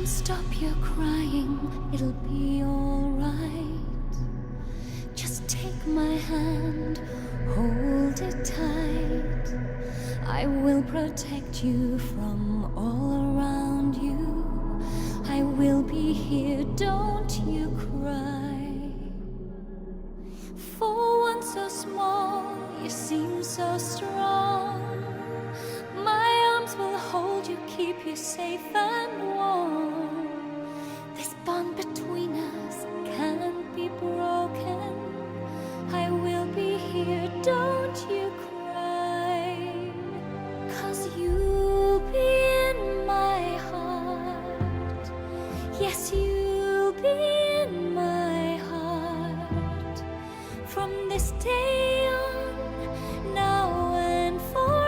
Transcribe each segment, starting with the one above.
stop your crying, it'll be alright. Just take my hand, hold it tight. I will protect you from all around you. I will be here, don't you cry. For one so small, you seem so strong. My arms will hold you, keep you safe and warm. This bond between us can't be broken. I will be here, don't you cry. 'Cause you'll be in my heart. Yes, you'll be in my heart. From this day on, now and forevermore.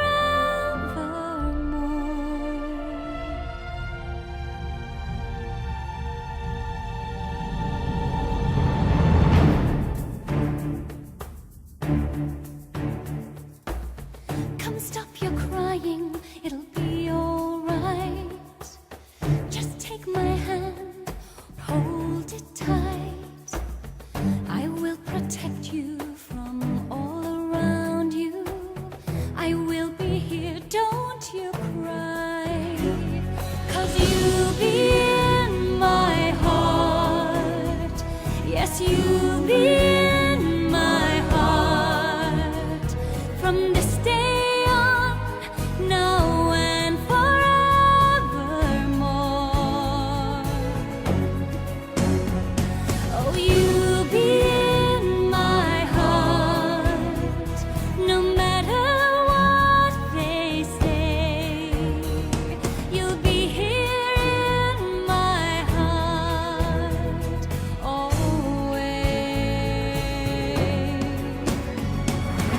Come stop your crying, it'll be alright. Just take my hand, hold it tight. I will protect you from all around you. I will be here, don't you cry. 'Cause you'll be in my heart. Yes, you'll be in my heart. From this day on, now and forevermore. Oh, you'll be in my heart, no matter what they say. You'll be here in my heart, always.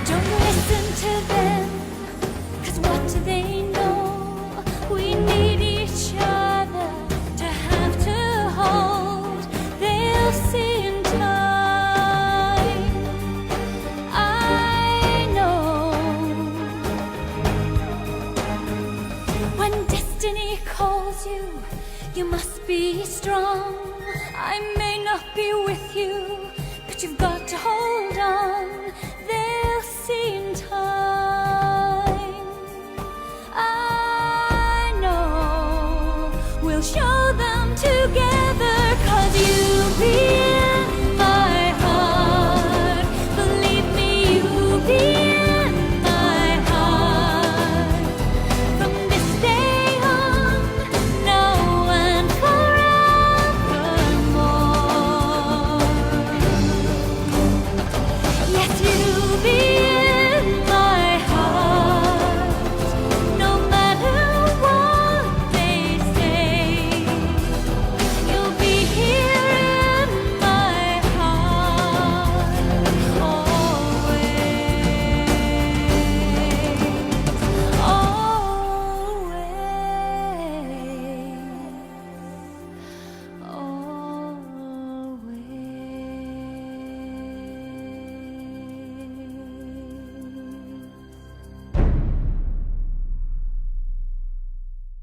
Don't listen to them, 'cause what do they know? We need each other to have to hold. They'll see in time, I know. When destiny calls you, you must be strong. I may not be with you, but you've got